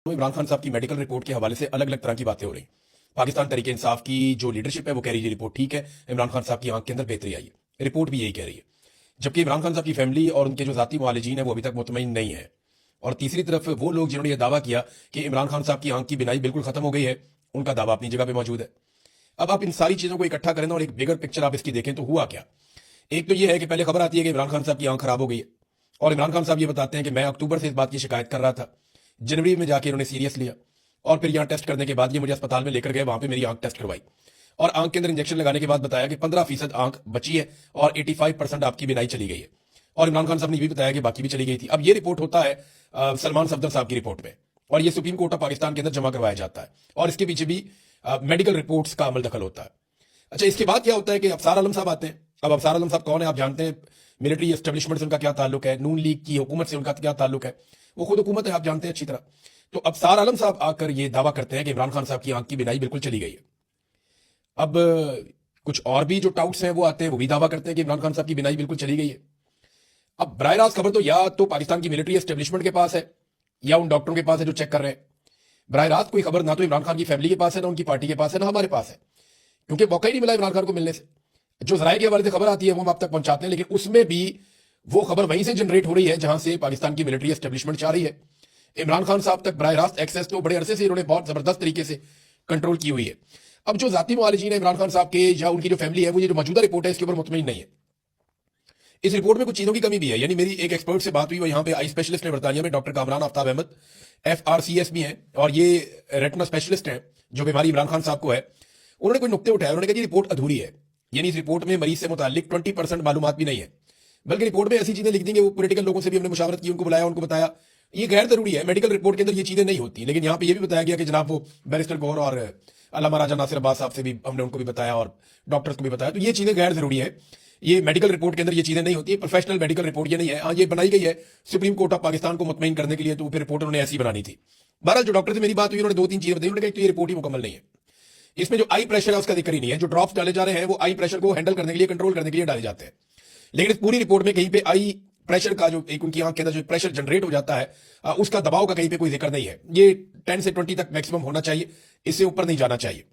इमरान खान साहब की medical report के हवाले से अलग अलग तरह की बातें हो रही। पाकिस्तान तहरीक इंसाफ की जो लीडरशिप है वो कह रही है रिपोर्ट ठीक है, इमरान खान साहब की आंख के अंदर बेहतरी आई है। रिपोर्ट भी यही कह रही है, जबकि इमरान खान साहब की फैमिली और उनके जो जाती मुआलिजीन है वो अभी तक मुतमईन नहीं है। और तीसरी तरफ वो लोग जिन्होंने ये दावा किया कि इमरान खान साहब की आंख की बिनाई बिल्कुल खत्म हो गई है, उनका दावा अपनी जगह पे मौजूद है। अब आप इन सारी चीजों को इकट्ठा करें और एक बिगर पिक्चर आप इसकी देखें तो हुआ क्या। एक तो ये है कि पहले खबर आती है कि इमरान खान साहब की आंख खराब हो गई है, और इमरान खान साहब ये बताते हैं कि मैं अक्टूबर से इस बात की शिकायत कर रहा था, जनवरी में जाके इन्होंने सीरियस लिया और फिर यहाँ टेस्ट करने के बाद ये मुझे अस्पताल में लेकर गए, वहां पे मेरी आंख टेस्ट करवाई और आंख के अंदर इंजेक्शन लगाने के बाद बताया कि 15% आंख बची है और 85% आपकी बिनाई चली गई है। और इमरान खान साहब ने भी बताया कि बाकी भी चली गई थी। अब ये रिपोर्ट होता है सलमान सफदर साहब की रिपोर्ट में, और ये सुप्रीम कोर्ट ऑफ पाकिस्तान के अंदर जमा करवाया जाता है, और इसके पीछे भी मेडिकल रिपोर्ट्स का अमल दखल होता है। अच्छा, इसके बाद क्या होता है कि अफसार आलम साहब आते हैं। अब अफसार आलम साहब कौन है आप जानते हैं, मिलिट्री एस्टेब्लिशमेंट से उनका क्या ताल्लुक है, नून लीग की हुकूमत से उनका क्या ताल्लुक है, वो खुद हुकूमत है, आप जानते हैं अच्छी तरह। तो अफसार आलम साहब आकर ये दावा करते हैं कि इमरान खान साहब की आंख की बिनाई बिल्कुल चली गई है। अब कुछ और भी जो टाउट्स हैं वो आते हैं, वो भी दावा करते हैं कि इमरान खान साहब की बिनाई बिल्कुल चली गई है। अब बराह रास्त खबर तो या तो पाकिस्तान की मिलिट्री एस्टेब्लिशमेंट के पास है या उन डॉक्टरों के पास है जो चेक कर रहे हैं। बराह रास्त कोई खबर ना तो इमरान खान की फैमिली के पास है, ना उनकी पार्टी के पास है, ना हमारे पास है, क्योंकि मौका ही नहीं मिला इमरान खान को मिलने से। जो जराये के हवाले से खबर आती है वो हम आप तक पहुंचाते हैं, लेकिन उसमें भी वो खबर वहीं से जनरेट हो रही है जहां से पाकिस्तान की मिलिट्री एस्टेब्लिशमेंट चाह रही है। इमरान खान साहब तक बराह रास्त एक्सेस तो बड़े अरसे से इन्होंने बहुत जबरदस्त तरीके से कंट्रोल की हुई है। अब जो जाती मुआलिजीन है इमरान खान साहब के या उनकी जो फैमिली है, वो ये जो मौजूदा रिपोर्ट है इसके ऊपर मुतमईन नहीं है। इस रिपोर्ट में कुछ चीजों की कमी भी है। यानी मेरी एक एक्सपर्ट से बात हुई, वो यहाँ पे आई स्पेशलिस्ट है बरतानिया में, डॉक्टर कामरान आफ्ताब अहमद, FRCS भी है, और ये रेटिना स्पेशलिस्ट है जो बीमारी इमरान खान साहब को है। उन्होंने कोई नुक्ते उठाए, उन्होंने कहा जी रिपोर्ट अधूरी है, यानी इस रिपोर्ट में मरीज से मुतालिक 20% मालूमात भी नहीं है, बल्कि रिपोर्ट में ऐसी चीजें लिख देंगे। वो पॉलिटिकल लोगों से भी हमने मुशावरत की, उनको बुलाया, उनको बताया ये गैर जरूरी है, मेडिकल रिपोर्ट के अंदर ये चीजें नहीं होती। लेकिन यहाँ पे ये भी बताया गया कि जनाब वो बैरिस्टर गौर और अल्लामा राजा नासिर अब्बास साहब से भी हमने उनको भी बताया और डॉक्टर्स को भी बताया, तो ये चीजें गैर जरूरी है, ये मेडिकल रिपोर्ट के अंदर ये चीजें नहीं होती, प्रोफेशनल मेडिकल रिपोर्ट ये नहीं है। हाँ, ये बनाई गई है सुप्रीम कोर्ट ऑफ पाकिस्तान को मुतमईन करने के लिए, तो फिर रिपोर्ट उन्होंने ऐसी बनानी थी। बहरहाल जो डॉक्टर से मेरी बात हुई उन्होंने 2-3 चीजें बताई। उन्होंने कहा तो ये रिपोर्ट ही मुकम्मल नहीं है, इसमें जो आई प्रेशर है उसका जिक्र ही नहीं है। जो ड्रॉप्स डाले जा रहे हैं वो आई प्रेशर को हैंडल करने के लिए, कंट्रोल करने के लिए डाले जाते हैं, लेकिन इस पूरी रिपोर्ट में कहीं पे आई प्रेशर का जो एक उनकी आंख के अंदर जो प्रेशर जनरेट हो जाता है उसका दबाव का कहीं पे कोई जिक्र नहीं है। ये 10 से 20 तक मैक्सिमम होना चाहिए, इससे ऊपर नहीं जाना चाहिए,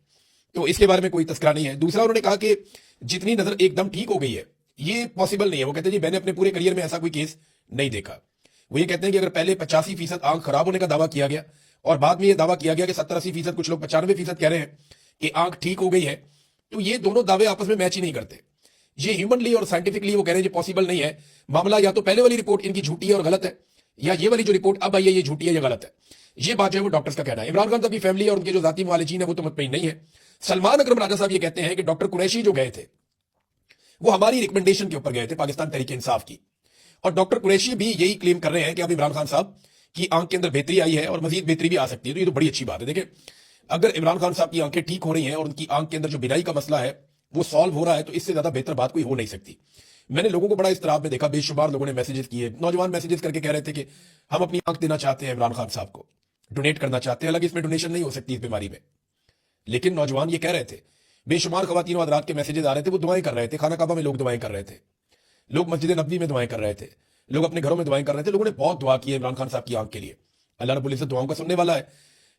तो इसके बारे में कोई तस्करा नहीं है। दूसरा, उन्होंने कहा कि जितनी नजर एकदम ठीक हो गई है ये पॉसिबल नहीं है। वो कहते हैं जी मैंने अपने पूरे करियर में ऐसा कोई केस नहीं देखा। वो ये कहते हैं कि अगर पहले 85% आंख खराब होने का दावा किया गया और बाद में ये दावा किया गया कि 70-80%, कुछ लोग 95% कह रहे हैं कि आंख ठीक हो गई है, तो ये दोनों दावे आपस में मैच ही नहीं करते। ये ह्यूमनली और साइंटिफिकली वो कह रहे हैं पॉसिबल नहीं है। मामला या तो पहले वाली रिपोर्ट इनकी झूठी है और गलत है, या ये वाली जो रिपोर्ट अब आई है ये झूठी है या गलत है। ये बात जो है वो डॉक्टर्स का कहना है। इमरान खान साहब की फैमिली और उनके जो जाती मुआलिजीन है वो तो मुतमईन नहीं है। सलमान अकरम राजा साहब ये कहते हैं कि डॉक्टर कुरैशी जो गए थे वो हमारी रिकमेंडेशन के ऊपर गए थे, पाकिस्तान तहरीक इंसाफ की, और डॉक्टर कुरैशी भी यही क्लेम कर रहे हैं कि अब इमरान खान साहब की आंख के अंदर बेहतरी आई है और मजीद बेहतरी भी आ सकती है। तो ये तो बड़ी अच्छी बात है। देखिए, अगर इमरान खान साहब की आंखें ठीक हो रही हैं और उनकी आंख के अंदर जो बिनाई का मसला है वो सॉल्व हो रहा है, तो इससे ज्यादा बेहतर बात कोई हो नहीं सकती। मैंने लोगों को बड़ा इस्तराब में देखा, बेशुमार लोगों ने मैसेजेस किए, नौजवान मैसेजेस करके कह रहे थे कि हम अपनी आंख देना चाहते हैं इमरान खान साहब को, डोनेट करना चाहते हैं। हालांकि इसमें डोनेशन नहीं हो सकती इस बीमारी में, लेकिन नौजवान ये कह रहे थे। बेशुमार खवातीन और हज़रात के मैसेजेस आ रहे थे, वो दुआएं कर रहे थे, खाना काबा में लोग दुआएं कर रहे थे, लोग मस्जिद नबवी में दुआएं कर रहे थे, लोग अपने घरों में दुआएं कर रहे थे। लोगों ने बहुत दुआ की है इमरान खान साहब की आंख के लिए। अल्लाह रब्बुल इज्जत दुआओं का सुनने वाला है।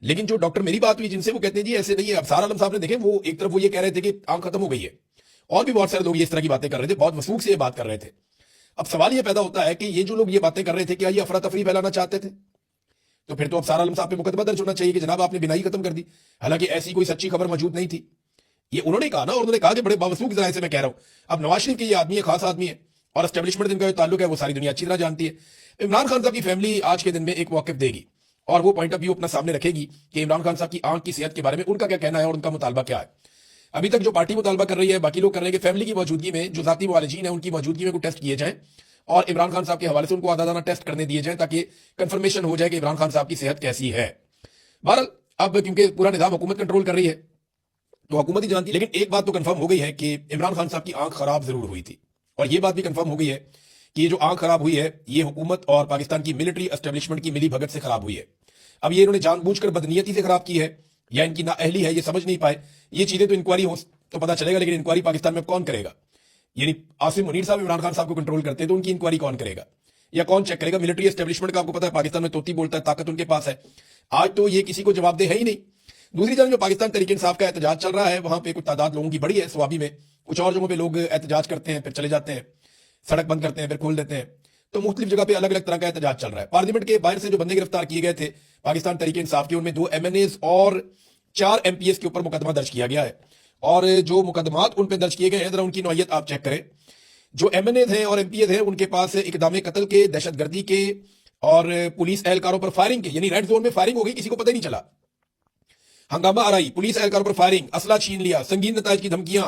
लेकिन जो डॉक्टर मेरी बात हुई जिनसे, वो कहते हैं जी ऐसे नहीं है। अफसार आलम साहब ने देखे, वो एक तरफ वो ये कह रहे थे कि आंख खत्म हो गई है, और भी बहुत सारे लोग ये इस तरह की बातें कर रहे थे, बहुत वसूख से ये बात कर रहे थे। अब सवाल ये पैदा होता है कि ये जो लोग ये बातें कर रहे थे क्या ये अफरा तफरी फैलाना चाहते थे? तो फिर तो अफसार आलम साहब पे मुकदमा दर्ज होना चाहिए कि जनाब आपने बिनाई खत्म कर दी। हालांकि ऐसी कोई सच्ची खबर मौजूद नहीं थी, ये उन्होंने कहा ना, और उन्होंने कहा कि बड़े बावसूख जराये से मैं कह रहा हूं। अब नवाज शरीफ के ये आदमी है, खास आदमी है, और एस्टेब्लिशमेंट जिनका ताल्लुक है वो सारी दुनिया अच्छी तरह जानती है। इमरान खान साहब की फैमिली आज के दिन में एक मौक़िफ़ देगी और वो पॉइंट ऑफ व्यू अपना सामने रखेगी कि इमरान खान साहब की आंख की सेहत के बारे में उनका क्या कहना है और उनका मुतालबा क्या है। अभी तक जो पार्टी मुतालबा कर रही है, बाकी लोग कर रहे हैं कि फैमिली की मौजूदगी में, जो जाती मुआलिजीन है उनकी मौजूदगी में कोई टेस्ट किए जाए और इमरान खान साहब के हवाले से उनको आदादाना टेस्ट करने दिए जाए, ताकि कंफर्मेशन हो जाए कि इमरान खान साहब की सेहत कैसी है। बहरहाल अब क्योंकि पूरा निजाम हुकूमत कंट्रोल कर रही है तो हुकूमत ही जानती है। लेकिन एक बात तो कंफर्म हो गई है कि इमरान खान साहब की आंख खराब जरूर हुई थी, और यह बात भी कंफर्म हो गई है कि ये जो आंख खराब हुई है ये हुकूमत और पाकिस्तान की मिलिट्री एस्टेब्लिशमेंट की मिली भगत से खराब हुई है। अब ये इन्होंने जानबूझकर बदनीयती से खराब की है या इनकी नाअहली है, ये समझ नहीं पाए। ये चीजें तो इंक्वायरी हो तो पता चलेगा, लेकिन इंक्वायरी पाकिस्तान में कौन करेगा? यानी आसिम मुनीर साहब इमरान खान साहब को कंट्रोल करते हैं, तो उनकी इंक्वायरी कौन करेगा या कौन चेक करेगा? मिलिट्री एस्टेब्लिशमेंट का आपको पता है पाकिस्तान में तोती बोलता है, ताकत उनके पास है। आज तो ये किसी को जवाबदेह है ही नहीं। दूसरी जानब जो पाकिस्तान तहरीक इंसाफ का एहतजाज चल रहा है, वहां पे कुछ तादाद लोगों की बड़ी है स्वाबी में, कुछ और जगहों पे लोग एहतजाज करते हैं फिर चले जाते हैं, सड़क बंद करते हैं फिर खोल देते हैं, तो मुख्तलिफ जगह पे अलग अलग तरह का एहतजाज चल रहा है। पार्लियामेंट के बाहर से जो बंदे गिरफ्तार किए गए थे पाकिस्तान तहरीक इंसाफ के, उनमें 2 MNAs और 4 MPs के ऊपर मुकदमा दर्ज किया गया है। और जो मुकदमात उन पर दर्ज किए गए हैं, जरा उनकी नौयत आप चेक करें। जो MNAs हैं और MPs हैं, उनके पास इकदाम कत्ल के, दहशतगर्दी के और पुलिस एहलकारों पर फायरिंग के, यानी रेड जोन में फायरिंग हो गई, किसी को पता ही नहीं चला, हंगामा आराई, पुलिस एहलकारों पर फायरिंग, असला छीन लिया, संगीन नताज की धमकियां,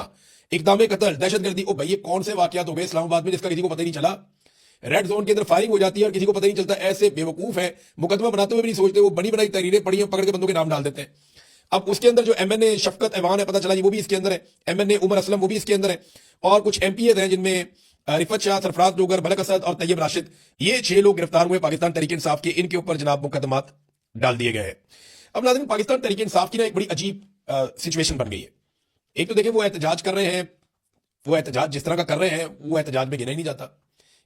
इकदाम कत्ल, दहशतगर्दी। ओ भाई ये कौन से वाकयात हो गए इस्लामाबाद में जिसका किसी को पता ही नहीं चला? रेड जोन के अंदर फायरिंग हो जाती है और किसी को पता ही नहीं चलता। ऐसे बेवकूफ है, मुकदमा बनाते हुए भी नहीं सोचते, वो बनी बनाई तहरीरें पढ़ी पकड़ के बंदों के नाम डाल देते हैं। अब उसके अंदर जो MNA शफकत ऐवान है, पता चला वो भी इसके अंदर है, MNA उमर असलम वो भी इसके अंदर है, और कुछ MPs हैं जिनमें रिफत शाह, सरफराज डोगर, मलक असद और तैयब राशिद, ये 6 लोग गिरफ्तार हुए पाकिस्तान तहरीक इंसाफ के। इनके ऊपर जनाब मुकदमात डाल दिए गए हैं। अब नाज़रीन, पाकिस्तान तहरीक इंसाफ की ना एक बड़ी अजीब सिचुएशन बन गई है। एक तो देखिए वो एहतजाज कर रहे हैं, वो एहतजाज जिस तरह का कर रहे हैं वो एहतजाज में गिना ही नहीं जाता।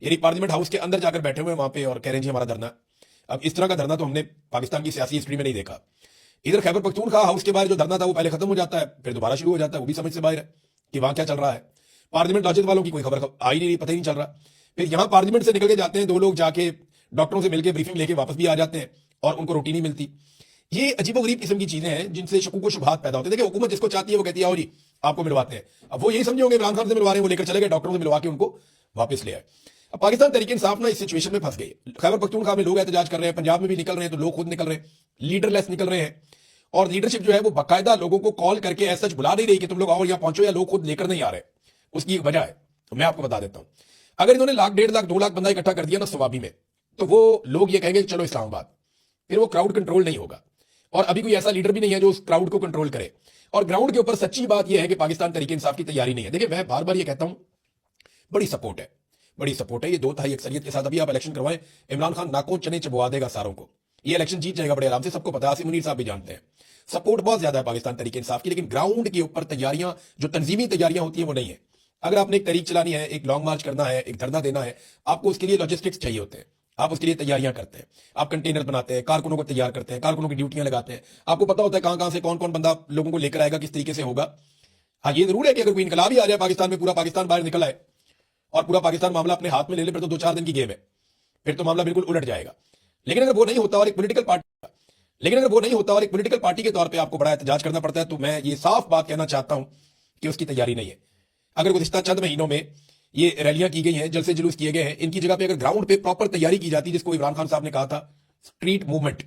यानी पार्लियामेंट हाउस के अंदर जाकर बैठे हुए वहां पे और कह रहे हैं जी हमारा धरना। अब इस तरह का धरना तो हमने पाकिस्तान की सियासी हिस्ट्री में नहीं देखा। इधर खैबर पख्तूनख्वा हाउस के बाहर जो धरना था वो पहले खत्म हो जाता है फिर दोबारा शुरू हो जाता है, वो भी समझ से बाहर है कि वहां क्या चल रहा है। पार्लियामेंट लॉजिक वालों की कोई खबर आ ही नहीं, पता ही नहीं चल रहा। फिर यहां पार्लियामेंट से निकल के जाते हैं 2 लोग, जाके डॉक्टरों से मिलकर ब्रीफिंग लेके वापस भी आ जाते हैं और उनको रोटी नहीं मिलती। ये अजीबोगरीब किस्म की चीजें हैं जिनसे शकूक व शुबहात पैदा होते हैं। देखिए हुकूमत जिसको चाहती है वो कहती है आओ जी आपको मिलवाते हैं। अब वो यही समझे होंगे इमरान खान से मिलवा रहे हैं, वो लेकर चले गए, डॉक्टरों से मिलवा के उनको वापस ले आए। अब पाकिस्तान तहरीक इंसाफ ना इस सिचुएशन में फंस गई। खैबर पख्तूनख्वा में लोग एहतजाज कर रहे हैं, पंजाब में भी निकल रहे हैं, तो लोग खुद निकल रहे हैं, लीडरलेस निकल रहे हैं। और लीडरशिप जो है वो बाकायदा लोगों को कॉल करके ऐसा बुला नहीं रही कि तुम लोग आओ यहाँ पहुंचो, या लोग खुद लेकर नहीं आ रहे। उसकी एक वजह है, तो मैं आपको बता देता हूं। अगर इन्होंने 1 लाख 1.5 लाख 2 लाख बंदा इकट्ठा कर दिया ना स्वाबी में, तो वो लोग ये कहेंगे चलो इस्लामाबाद, फिर वो क्राउड कंट्रोल नहीं होगा। और अभी कोई ऐसा लीडर भी नहीं है जो उस क्राउड को कंट्रोल करे। और ग्राउंड के ऊपर सच्ची बात यह है कि पाकिस्तान तहरीक इंसाफ की तैयारी नहीं है। देखिए मैं बार बार ये कहता हूं, बड़ी सपोर्ट है, बड़ी सपोर्ट है। ये 2/3 अक्सरियत के साथ अभी आप इलेक्शन करवाएं, इमरान खान नाकों चने चबवा देगा सारों को, ये इलेक्शन जीत जाएगा बड़े आराम से, सबको पता है। आसिम मुनीर साहब भी जानते हैं। सपोर्ट बहुत ज्यादा है पाकिस्तान तहरीक इंसाफ की, लेकिन ग्राउंड के ऊपर तैयारियां, जो तंजीमी तैयारियां होती हैं वो नहीं है। अगर आपने एक तहरीक चलानी है, एक लॉन्ग मार्च करना है, एक धरना देना है, आपको उसके लिए लॉजिस्टिक्स चाहिए होते हैं, आप उसके लिए तैयारियां करते हैं, आप कंटेनर बनाते हैं, कारकुनों को तैयार करते हैं, कारकुनों की ड्यूटियां लगाते हैं, आपको पता होता है कहां कहां से कौन कौन बंदा लोगों को लेकर आएगा, किस तरीके से होगा। हाँ ये जरूर है कि अगर कोई इनकलाब ही आ जाए पाकिस्तान में, पूरा पाकिस्तान बाहर निकल आए और पूरा पाकिस्तान मामला अपने हाथ में ले ले, फिर तो 2-4 दिन की गेम है, फिर तो मामला बिल्कुल उलट जाएगा। लेकिन अगर वो नहीं होता और एक पॉलिटिकल पार्टी के तौर पे आपको बड़ा एहतजाज करना पड़ता है, तो मैं ये साफ बात कहना चाहता हूं कि उसकी तैयारी नहीं है। अगर गुज़िश्ता चंद महीनों में ये रैलियां की गई हैं, जलसे जुलूस किए गए हैं, इनकी जगह पे अगर ग्राउंड पे प्रॉपर तैयारी की जाती, जिसको इमरान खान साहब ने कहा था स्ट्रीट मूवमेंट,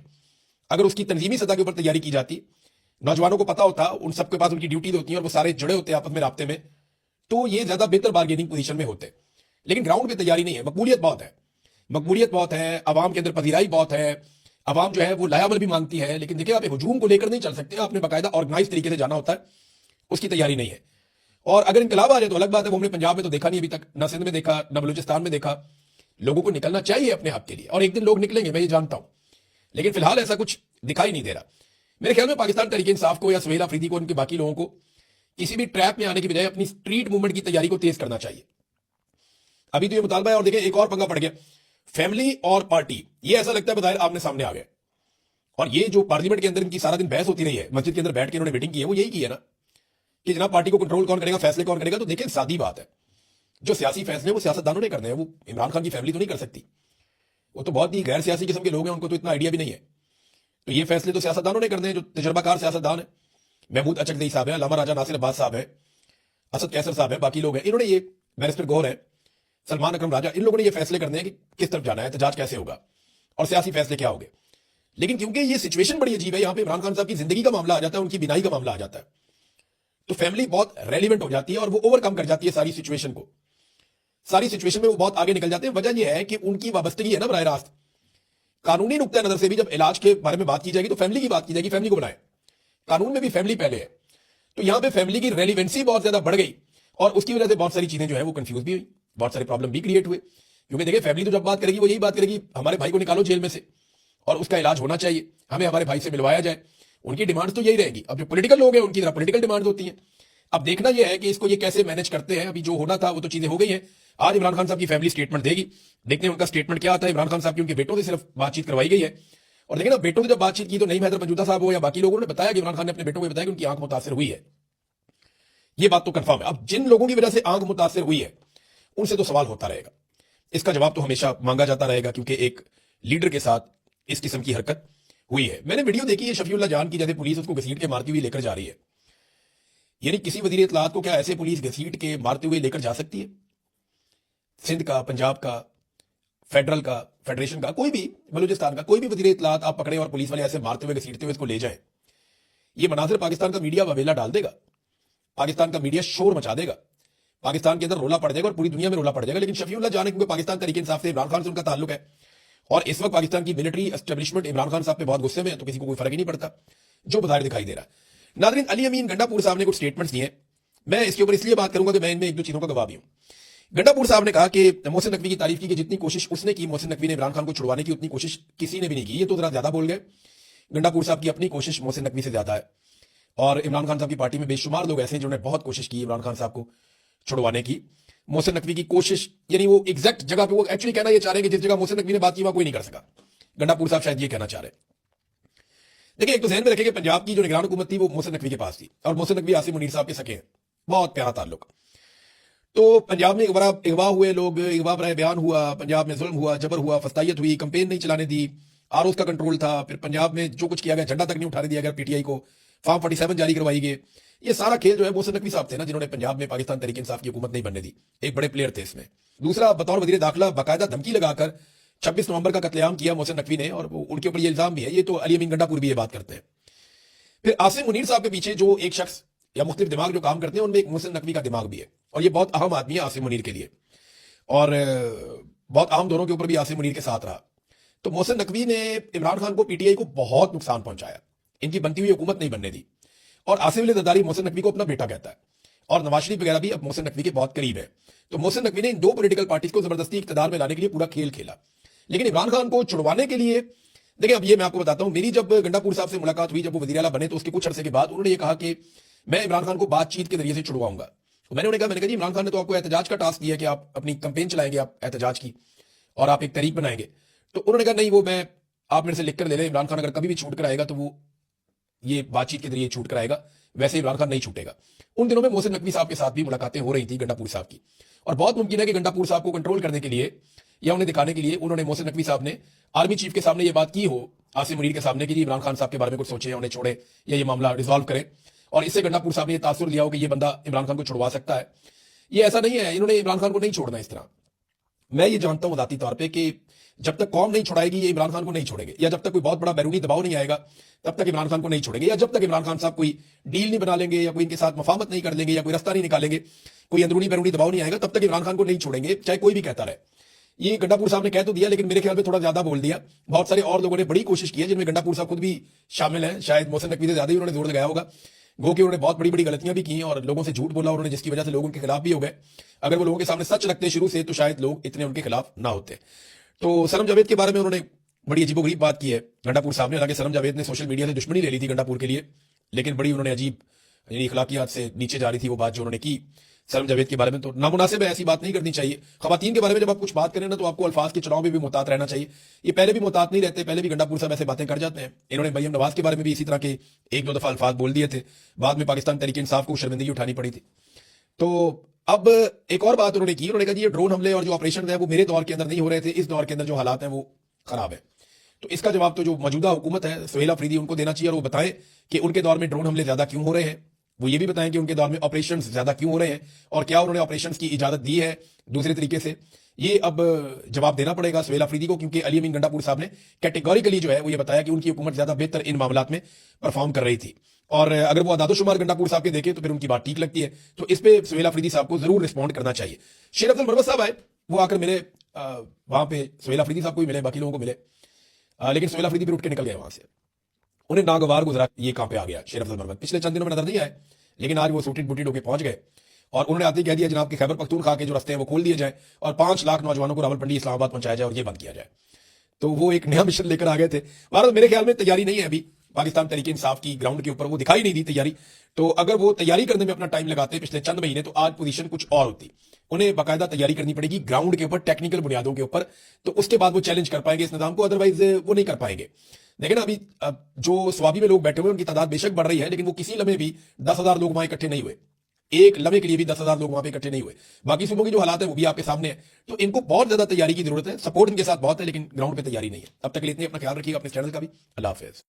अगर उसकी तंजीमी सतह के ऊपर तैयारी की जाती, नौजवानों को पता होता, उन सबके पास उनकी ड्यूटीज होती हैं और वो सारे जुड़े होते हैं आपस में राब्ते में, तो ये ज्यादा बेहतर बार्गेनिंग पोजीशन में होते। लेकिन ग्राउंड पे तैयारी नहीं है। मकबूलियत बहुत है, अवाम के अंदर पजीराई बहुत है, अवाम जो है वो लायामल भी मांगती है, लेकिन देखिए आप हुजूम को लेकर नहीं चल सकते, आपने बाकायदा ऑर्गेनाइज तरीके से जाना होता है, उसकी तैयारी नहीं है। और अगर इनकलाब आ जाए तो अलग बात है, वो हमने पंजाब में तो देखा नहीं अभी तक, न सिंध में देखा, न बलूचिस्तान में देखा। लोगों को निकलना चाहिए अपने हक के लिए, और एक दिन लोग निकलेंगे, मैं ये जानता हूं, लेकिन फिलहाल ऐसा कुछ दिखाई नहीं दे रहा। मेरे ख्याल में पाकिस्तान तहरीक इंसाफ को या सुहेल अफरीदी को, उनके बाकी लोगों को किसी भी ट्रैप में आने की बजाय अपनी स्ट्रीट मूवमेंट की तैयारी को तेज करना चाहिए। अभी तो ये मुतालबा है, और देखिए एक और पंगा पड़ गया, फैमिली और पार्टी, ये ऐसा लगता है बज़ाहिर आमने सामने आ गए। और ये जो पार्लियामेंट के अंदर इनकी सारा दिन बहस होती रही है, मस्जिद के अंदर बैठ के इन्होंने मीटिंग की है, वो यही की है ना कि जनाब पार्टी को कंट्रोल कौन करेगा, फैसले कौन करेगा। तो देखिए सादी बात है, जो सियासी फैसले वो सियासतदानों ने करने हैं, वो इमरान खान की फैमिली तो नहीं कर सकती, वो तो बहुत ही गैर सियासी किस्म के लोग हैं, उनको तो इतना आइडिया भी नहीं है। तो ये फैसले तो सियासतदानों ने करने हैं, जो तजर्बाकार सियासतदान है, महमूद अचकज़ई साहब है, अल्लामा राजा नासिर अब्बास साहब है, असद कैसर साहब है, बाकी लोग हैं, इन्होंने ये, बैरिस्टर गौहर है, सलमान अकरम राजा, इन लोगों ने ये फैसले करने हैं कि किस तरफ जाना है, एहतजाज कैसे होगा और सियासी फैसले क्या होंगे। लेकिन क्योंकि ये सिचुएशन बड़ी अजीब है, यहां पे इमरान खान साहब की जिंदगी का मामला आ जाता है, उनकी बिनाई का मामला आ जाता है, तो फैमिली बहुत रेलिवेंट हो जाती है और वो ओवरकम कर जाती है सारी सिचुएशन को। सारी सिचुएशन में वो बहुत आगे निकल जाते हैं। वजह यह है कि उनकी वाबस्तगी है ना बराह रास्त कानूनी नुक्ता नजर से भी, जब इलाज के बारे में बात की जाएगी तो फैमिली की बात की जाएगी, फैमिली को बनाए, कानून में भी फैमिली पहले है। तो यहां पे फैमिली की रेलिवेंसी बहुत ज्यादा बढ़ गई और उसकी वजह से बहुत सारी चीजें जो है वो कंफ्यूज भी हुई, बहुत सारे प्रॉब्लम भी क्रिएट हुए। क्योंकि देखिए फैमिली तो जब बात करेगी वो यही बात करेगी हमारे भाई को निकालो जेल में से और उसका इलाज होना चाहिए, हमें हमारे भाई से मिलवाया जाए, उनकी डिमांड्स तो यही रहेगी। अब जो पॉलिटिकल लोग हैं उनकी तरह पॉलिटिकल डिमांड्स होती हैं। अब देखना यह है कि इसको ये कैसे मैनेज करते हैं। अभी जो होना था वो तो चीजें हो गई हैं। आज इमरान खान साहब की फैमिली स्टेटमेंट देगी, देखते हैं उनका स्टेटमेंट क्या आता है। इमरान खान साहब की उनके बेटों से सिर्फ बातचीत करवाई गई है اور लेकिन अब बेटों से जब बातचीत की तो नहीं हैदर पंजूता साहब हो या बाकी लोगों ने बताया कि इमरान खान ने अपने बेटों को बताया कि उनकी आंख मुतासिर हुई है। ये बात तो कंफर्म है। अब जिन लोगों की वजह से आंख मुतासिर हुई है उनसे तो सवाल होता रहेगा, इसका जवाब तो हमेशा मांगा जाता रहेगा, क्योंकि एक लीडर के साथ इस किस्म की हरकत हुई है। मैंने वीडियो देखी है शफीउल्लाह जान की, जैसे पुलिस उसको घसीट के मारती हुई लेकर जा रही है। यानी किसी वजीर इत्तलात को क्या ऐसे पुलिस घसीट के मारते हुए लेकर जा सकती है? सिंध का, पंजाब का, फेडरल का, फेडरेशन का, कोई भी, बलूचिस्तान का कोई भी वजीर इत्तलात आप पकड़े और पुलिस वाले ऐसे मारते हुए घसीटते हुए इसको ले जाए, ये मनाजिर पाकिस्तान का मीडिया ववेला डाल देगा, पाकिस्तान का मीडिया शोर मचा देगा, पाकिस्तान के अंदर रोला पड़ जाएगा और पूरी दुनिया में रोला पड़ जाएगा। लेकिन शफीउल्लाह जान, क्योंकि पाकिस्तान तरीके इंसाफ से इमरान खान से उनका ताल्लुक है और इस वक्त पाकिस्तान की मिलिट्री एस्टेब्लिशमेंट इमरान खान साहब पे बहुत गुस्से में है, तो किसी को कोई फर्क ही नहीं पड़ता, जो बाहर दिखाई दे रहा है। नाज़रीन, अली अमीन गंडापुर साहब ने कुछ स्टेटमेंट्स दिए, मैं इसके ऊपर इसलिए बात करूंगा कि मैं इनमें एक दो चीजों का गवाह भी हूं। गंडापुर साहब ने कहा कि मोहसिन नकवी की तारीफ की कि जितनी कोशिश उसने की मोहसिन नकवी ने इमरान खान को छुड़वाने की, उतनी कोशिश किसी ने भी नहीं की। ये तो जरा ज्यादा बोल गए। गंडापुर साहब की अपनी कोशिश मोहसिन नकवी से ज्यादा है और इमरान खान साहब की पार्टी में बेशुमार लोग ऐसे हैं जिन्होंने बहुत कोशिश की इमरान खान साहब को छुड़वाने की। मोहसिन नकवी की कोशिश, यानी वो एग्जैक्ट जगह पे, वो एक्चुअली कहना ये चाह रहे हैं कि जिस जगह मोहसिन नकवी ने बात की वहां कोई नहीं कर सका। गंडापुर साहब शायद ये कहना चाह रहे हैं। देखिए, एक तो ध्यान में रखें कि पंजाब की जो निगरान हुकूमत थी वो मोहसिन नकवी के पास थी और मोहसिन नकवी आसिम मुनीर साहब के सके हैं, बहुत प्यारा ताल्लुक। तो पंजाब में अगवा हुए लोग, अगवा पर बयान हुआ, पंजाब में जुल्म हुआ, जबर हुआ, फस्तायत हुई, कंपेन नहीं चलाने दी, आरओज का कंट्रोल था, फिर पंजाब में जो कुछ किया गया झंडा तक नहीं उठाने दिया गया पीटीआई को, फॉर्म 47 जारी करवाई गई। ये सारा खेल जो है मोहसिन नकवी साहब थे ना, जिन्होंने पंजाब में पाकिस्तान तरीके इंसाफ की हुकूमत नहीं बनने दी। एक बड़े प्लेयर थे इसमें। दूसरा, बतौर वजीर दाखिला बाकायदा धमकी लगाकर 26 नवंबर का कत्लेआम किया मोहसिन नकवी ने, और उनके ऊपर ये इल्जाम भी है। ये तो अली अमीन गंडापुर भी ये बात करते हैं। फिर आसिम मुनीर साहब के पीछे जो एक शख्स या मुख्तलिफ दिमाग जो काम करते हैं, उनमें एक मोहसिन नकवी का दिमाग भी है और ये बहुत अहम आदमी है आसिम मुनीर के लिए, और बहुत अहम दौरों के ऊपर भी आसिम मुनीर के साथ रहा। तो मोहसिन नकवी ने इमरान खान को, पीटीआई को बहुत नुकसान पहुंचाया, इनकी बनती हुई हुकूमत नहीं बनने दी। और आसिफ अली जरदारी मोहसिन नकवी को अपना बेटा कहता है और नवाज शरीफ वगैरह भी अब मोहसिन नकवी के बहुत करीब है। तो मोहसिन नकवी ने इन दो पॉलिटिकल पार्टीज को जबरदस्ती इख्तियार में लाने के लिए पूरा खेल खेला। लेकिन इमरान खान को छुड़वाने के लिए, देखिए अब ये मैं आपको बताता हूं, मेरी जब गंडापुर साहब से मुलाकात हुई, जब वो वज़ीर आला बने, तो उसके कुछ अरसे के बाद उन्होंने ये कहा कि मैं इमरान खान को बातचीत के जरिए से छुड़वाऊंगा। तो मैंने उन्हें कहा जी इमरान खान ने तो आपको एहतजाज का टास्क दिया कि आप अपनी कंपेन चलाएंगे, आप एहतजाज की, और आप एक तहरीक बनाएंगे। तो उन्होंने कहा नहीं, वो मैं, आप मेरे से लिख कर ले लें, इमरान खान अगर कभी भी छूट कर आएगा तो वो ये बातचीत के जरिए छूट कर आएगा, वैसे इमरान खान नहीं छूटेगा। उन दिनों में मोहसिन नकवी साहब के साथ भी मुलाकातें हो रही थी गंडापुर साहब की, और बहुत मुमकिन है कि गंडापुर साहब को कंट्रोल करने के लिए या उन्हें दिखाने के लिए उन्होंने, मोहसिन नकवी साहब ने आर्मी चीफ के सामने ये बात की हो, आसिम मुनीर के सामने, कि जी इमरान खान साहब के बारे में कुछ सोचें, उन्हें छोड़े या ये मामला रिजॉल्व करें, और इससे गंडापुर साहब ने ये तासुर लिया हो कि ये बंदा इमरान खान को छुड़वा सकता है। ये ऐसा नहीं है, इन्होंने इमरान खान को नहीं छोड़ना इस तरह। मैं ये जानता हूं ज़ाती तौर पे कि जब तक कौम नहीं छुड़ाएगी ये इमरान खान को नहीं छोड़ेंगे, या जब तक कोई बहुत बड़ा बैरूनी दबाव नहीं आएगा तब तक इमरान खान को नहीं छोड़ेंगे, या जब तक इमरान खान साहब कोई डील नहीं बना लेंगे या कोई इनके साथ मफाहमत नहीं कर लेंगे या कोई रास्ता नहीं निकालेंगे, कोई अंदरूनी बैरूनी दबाव नहीं आएगा, तब तक इमरान खान को नहीं छोड़ेंगे, चाहे कोई भी कहता रहे। ये गंडापुर साहब ने कह तो दिया, लेकिन मेरे ख्याल में थोड़ा ज्यादा बोल दिया। बहुत सारे और लोगों ने बड़ी कोशिश की है, जिनमें गंडापुर साहब खुद भी शामिल हैं, शायद मोहसिन नकवी से ज्यादा ही उन्होंने जोर लगाया होगा। गो कि उन्होंने बहुत बड़ी बड़ी गलतियां भी की और लोगों से झूठ बोला उन्होंने, जिसकी वजह से लोग उनके खिलाफ भी हो गए। अगर वो लोगों के सामने सच रखते शुरू से तो शायद लोग इतने उनके खिलाफ ना होते। तो सरम जावेद के बारे में उन्होंने बड़ी अजीबोगरीब बात की है गंडापुर साहब ने। हालांकि सरम जावेद ने सोशल मीडिया से दुश्मनी ले ली थी गंडापुर के लिए, लेकिन बड़ी उन्होंने अजीब, यानी अखलाकियात से नीचे जा रही थी वो बात जो उन्होंने की सरम जावेद के बारे में। तो नामुनासिब है, ऐसी बात नहीं करनी चाहिए। खवातीन के बारे में जब आप कुछ बात करें ना, तो आपको अल्फाज के चुनाव में भी मुहतात रहना चाहिए। ये पहले भी मुहतात नहीं रहते, पहले भी गंडापुर साहब ऐसे बातें कर जाते हैं। इन्होंने मरियम नवाज के बारे में भी इसी तरह के एक दो दफा अल्फाज बोल दिए थे, बाद में पाकिस्तान तहरीक इंसाफ को शर्मिंदगी उठानी पड़ी थी। तो अब एक और बात उन्होंने की, उन्होंने कहा ये ड्रोन हमले और जो ऑपरेशन है वो मेरे दौर के अंदर नहीं हो रहे थे, इस दौर के अंदर जो हालात हैं वो खराब है। तो इसका जवाब तो जो मौजूदा हुकूमत है सुहेल अफरीदी, उनको देना चाहिए, और वो बताएं कि उनके दौर में ड्रोन हमले ज्यादा क्यों हो रहे हैं। वो ये भी बताएं कि उनके दौर में ऑपरेशंस ज्यादा क्यों हो रहे हैं और क्या उन्होंने ऑपरेशंस की इजाजत दी है दूसरे तरीके से। ये अब जवाब देना पड़ेगा सुहेल अफरीदी को, क्योंकि अली अमीन गंडापुर साहब ने कैटेगोरिकली जो है वो ये बताया कि उनकी हुकूमत ज्यादा बेहतर इन मामलात में परफॉर्म कर रही थी। और अगर वो अदादोशुमार गंडापुर साहब के देखें तो फिर उनकी बात ठीक लगती है। तो इस पे सुहेल अफरीदी साहब को जरूर रिस्पॉन्ड करना चाहिए। शेर अफजल मरवत साहब आए, वो आकर मिले, वहां पे सुहेल अफरीदी साहब को भी मिले, बाकी लोगों को मिले, लेकिन सुहेल अफरीदी भी उठ के निकल गए वहां से। उन्हें नागवार गुजरा ये कहां पे आ गया शेर अफजल मरवत। पिछले चंद दिनों में नजर नहीं आए, लेकिन आज वो सूटेड बूटेड होकर पहुंच गए और उन्होंने आते ही कह दिया जनाब कि खैबर पख्तूनख्वा के जो रास्ते हैं वो खोल दिए जाए और 5 लाख नौजवानों को रावलपिंडी इस्लामाबाद पहुंचाया जाए और ये बंद किया जाए। तो वो एक नया मिशन लेकर आ गए थे। भारत मेरे ख्याल में तैयारी नहीं है अभी पाकिस्तान तहरीक इंसाफ की ग्राउंड के ऊपर, वो दिखाई नहीं दी तैयारी। तो अगर वो तैयारी करने में अपना टाइम लगाते पिछले चंद महीने, तो आज पोजीशन कुछ और होती। उन्हें बाकायदा तैयारी करनी पड़ेगी ग्राउंड के ऊपर, टेक्निकल बुनियादों के ऊपर, तो उसके बाद वो चैलेंज कर पाएंगे इस निजाम को, अदरवाइज वो नहीं कर पाएंगे। देखें ना, अभी जो स्वाभी में लोग बैठे हुए हैं उनकी तादाद बेशक बढ़ रही है, लेकिन वो किसी लम्हे भी 10,000 लोग वहां इकट्ठे नहीं हुए, एक लम्हे के लिए भी 10,000 लोग वहां पे इकट्ठे नहीं हुए। बाकी सूबों के जो हालात है वो भी आपके सामने है, तो इनको बहुत ज्यादा तैयारी की जरूरत है, सपोर्ट इनके साथ बहुत है, लेकिन ग्राउंड पे तैयारी नहीं है। अब तक के लिए इतने, अपना ख्याल रखिएगा, अपने चैनल का भी। अल्लाह हाफिज।